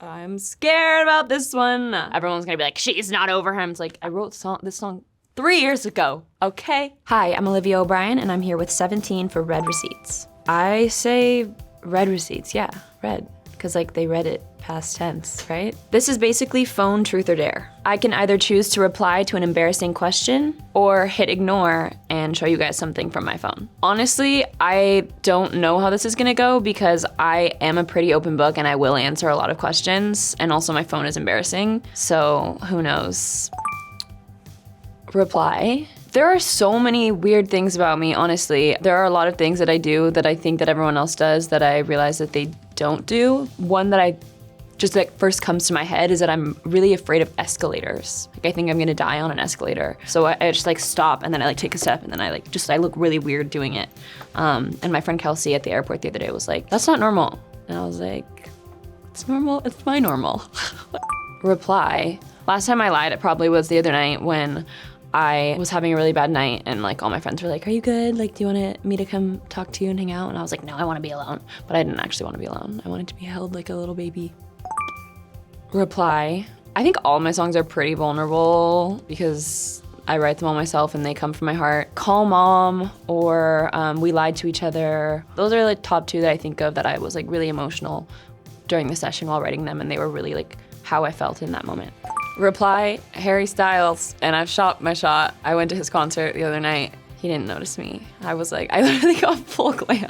I'm scared about this one. Everyone's gonna be like, she's not over him. It's like, I wrote this song 3 years ago, okay? Hi, I'm Olivia Brien, and I'm here with 17 for Red Receipts. I say red receipts, yeah, red. Because like they read it past tense, right? This is basically phone truth or dare. I can either choose to reply to an embarrassing question or hit ignore and show you guys something from my phone. Honestly, I don't know how this is gonna go because I am a pretty open book and I will answer a lot of questions, and also my phone is embarrassing, so who knows? Reply. There are so many weird things about me, honestly. There are a lot of things that I do that I think that everyone else does that I realize that they don't do. One that I just like first comes to my head is that I'm really afraid of escalators. Like I think I'm gonna die on an escalator. So I just like stop and then I like take a step and then I look really weird doing it. And my friend Kelsey at the airport the other day was like, that's not normal. And I was like, it's normal, it's my normal. Reply. Last time I lied, it probably was the other night when I was having a really bad night and like all my friends were like, are you good? Like, do you want me to come talk to you and hang out? And I was like, no, I want to be alone. But I didn't actually want to be alone. I wanted to be held like a little baby. Reply. I think all my songs are pretty vulnerable because I write them all myself and they come from my heart. Call Mom or We Lied to Each Other. Those are like top two that I think of that I was like really emotional during the session while writing them, and they were really like how I felt in that moment. Reply, Harry Styles, and I've shot my shot. I went to his concert the other night. He didn't notice me. I was like, I literally got full glam.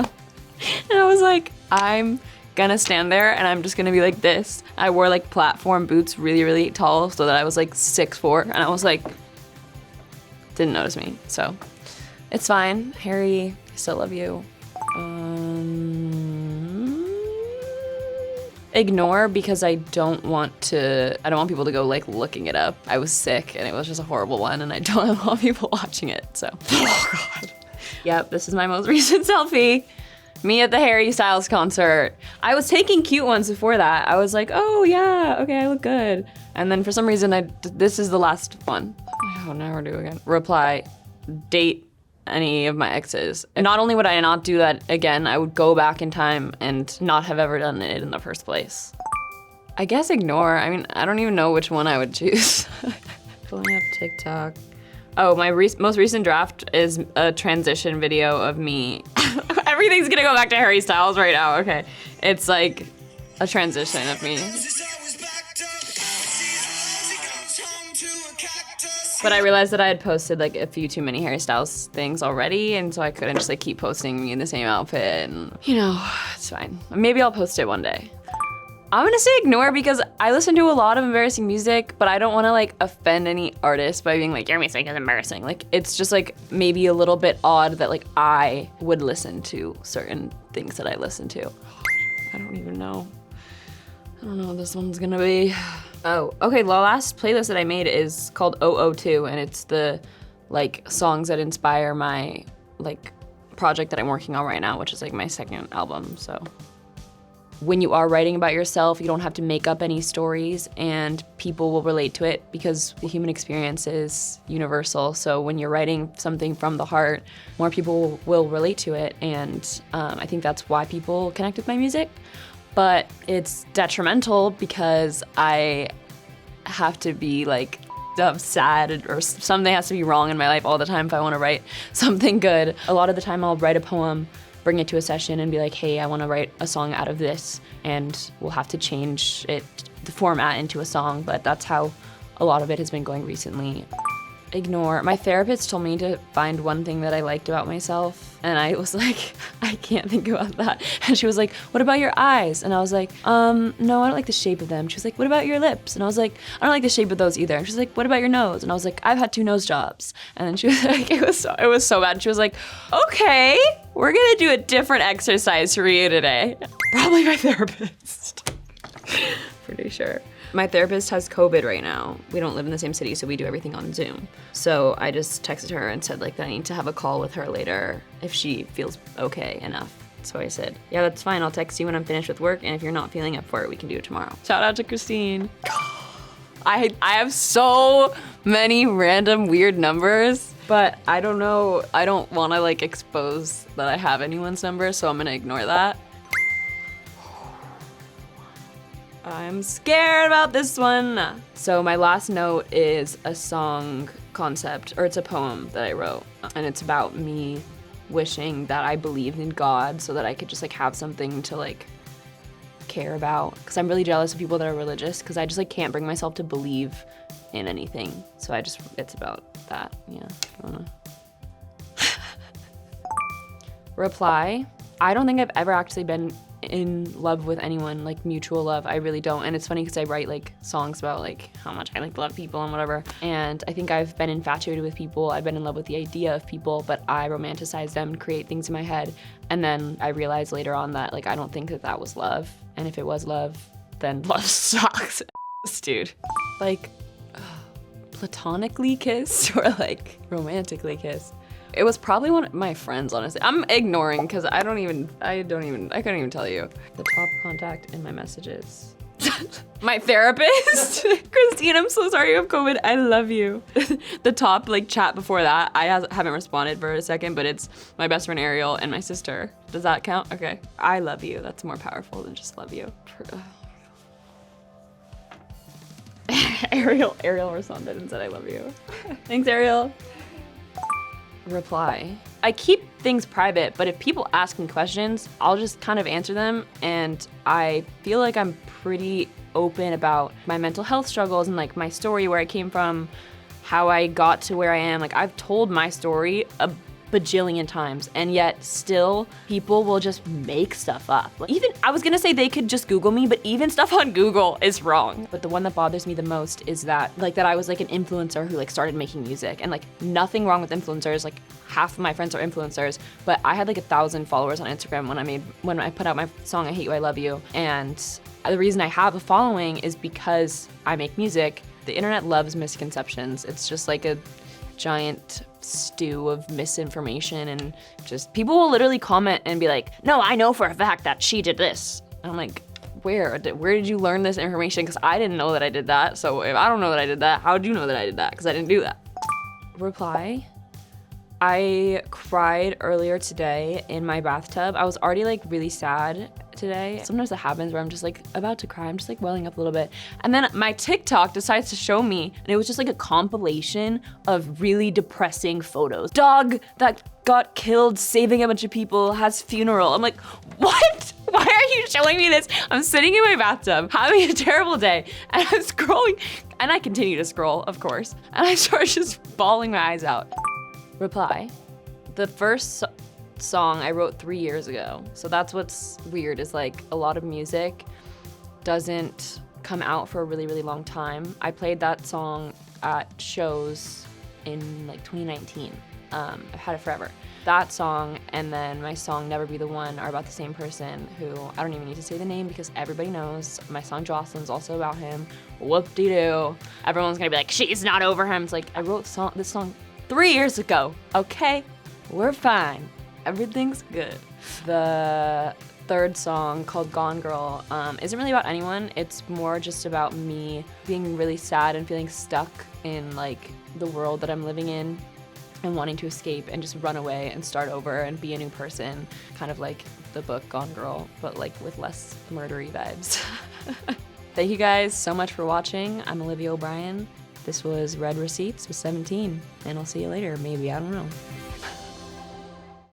And I was like, I'm gonna stand there and I'm just gonna be like this. I wore like platform boots really, really tall so that I was like 6'4", and I was like, didn't notice me, so it's fine. Harry, I still love you. Ignore because I don't want people to go like looking it up. I was sick and it was just a horrible one and I don't want people watching it, so. Oh God. Yep, this is my most recent selfie. Me at the Harry Styles concert. I was taking cute ones before that. I was like, oh yeah, okay, I look good. And then for some reason, this is the last one. I'll never do again. Reply, date any of my exes. And not only would I not do that again, I would go back in time and not have ever done it in the first place. I guess ignore. I mean, I don't even know which one I would choose. Pulling up TikTok. Oh, my most recent draft is a transition video of me. Everything's gonna go back to Harry Styles right now, okay. It's like a transition of me. But I realized that I had posted like a few too many Harry Styles things already, and so I couldn't just like keep posting me in the same outfit, and you know, it's fine. Maybe I'll post it one day. I'm gonna say ignore because I listen to a lot of embarrassing music, but I don't wanna like offend any artist by being like, your music is embarrassing. Like, it's just like maybe a little bit odd that like I would listen to certain things that I listen to. I don't even know. I don't know what this one's gonna be. Oh, okay, the last playlist that I made is called 002, and it's the like songs that inspire my like project that I'm working on right now, which is like my second album, so. When you are writing about yourself, you don't have to make up any stories and people will relate to it because the human experience is universal. So when you're writing something from the heart, more people will relate to it, and I think that's why people connect with my music. But it's detrimental because I have to be like sad or something has to be wrong in my life all the time if I want to write something good. A lot of the time I'll write a poem, bring it to a session and be like, hey, I want to write a song out of this, and we'll have to change the format into a song, but that's how a lot of it has been going recently. Ignore. My therapist told me to find one thing that I liked about myself, and I was like, I can't think about that. And she was like, what about your eyes? And I was like, no, I don't like the shape of them. She was like, what about your lips? And I was like, I don't like the shape of those either. And she was like, what about your nose? And I was like, I've had 2 nose jobs. And then she was like, it was so bad. And she was like, okay, we're gonna do a different exercise for you today. Probably my therapist. Pretty sure. My therapist has COVID right now. We don't live in the same city, so we do everything on Zoom. So I just texted her and said like that I need to have a call with her later if she feels okay enough. So I said, yeah, that's fine. I'll text you when I'm finished with work, and if you're not feeling up for it, we can do it tomorrow. Shout out to Christine. I have so many random weird numbers, but I don't know. I don't want to like expose that I have anyone's number, so I'm gonna ignore that. I'm scared about this one. So my last note is a song concept, or it's a poem that I wrote, and it's about me wishing that I believed in God so that I could just like have something to like care about, because I'm really jealous of people that are religious, because I just like can't bring myself to believe in anything. So it's about that. Yeah, I don't know. Reply. I don't think I've ever actually been in love with anyone, like mutual love. I really don't. And it's funny because I write like songs about like how much I like love people and whatever. And I think I've been infatuated with people. I've been in love with the idea of people, but I romanticize them and create things in my head. And then I realized later on that like I don't think that was love. And if it was love, then love sucks. Dude. Like platonically kiss or like romantically kiss. It was probably one of my friends, honestly. I'm ignoring because I couldn't even tell you. The top contact in my messages. My therapist. Christine, I'm so sorry you have COVID. I love you. The top like chat before that, I haven't responded for a second, but it's my best friend Ariel and my sister. Does that count? Okay. I love you. That's more powerful than just love you. Ariel responded and said I love you. Thanks, Ariel. Reply. I keep things private, but if people ask me questions, I'll just kind of answer them, and I feel like I'm pretty open about my mental health struggles and like my story, where I came from, how I got to where I am. Like I've told my story a bajillion times, and yet still people will just make stuff up. Like, even I was gonna say they could just Google me, but even stuff on Google is wrong. But the one that bothers me the most is that I was like an influencer who like started making music, and like nothing wrong with influencers. Like half of my friends are influencers, but I had like 1,000 followers on Instagram when I put out my song I Hate You, I Love You. And the reason I have a following is because I make music. The internet loves misconceptions. It's just like a giant stew of misinformation, and just people will literally comment and be like, no, I know for a fact that she did this. And I'm like, where did you learn this information? Because I didn't know that I did that. So if I don't know that I did that, how do you know that I did that? Because I didn't do that. Reply. I cried earlier today in my bathtub. I was already like really sad today. Sometimes that happens where I'm just like about to cry. I'm just like welling up a little bit. And then my TikTok decides to show me, and it was just like a compilation of really depressing photos. Dog that got killed saving a bunch of people, has funeral. I'm like, what? Why are you showing me this? I'm sitting in my bathtub having a terrible day, and I'm scrolling, and I continue to scroll, of course, and I start just bawling my eyes out. Reply. The first song I wrote 3 years ago. So that's what's weird, is like a lot of music doesn't come out for a really, really long time. I played that song at shows in like 2019. I've had it forever. That song and then my song Never Be the One are about the same person, who I don't even need to say the name because everybody knows. My song Jocelyn's also about him. Whoop-de-doo. Everyone's gonna be like, she's not over him. It's like, I wrote this song 3 years ago, okay? We're fine. Everything's good. The third song, called Gone Girl, isn't really about anyone. It's more just about me being really sad and feeling stuck in like the world that I'm living in and wanting to escape and just run away and start over and be a new person. Kind of like the book Gone Girl, but like with less murdery vibes. Thank you guys so much for watching. I'm Olivia O'Brien. This was Red Receipts with 17, and I'll see you later, maybe, I don't know.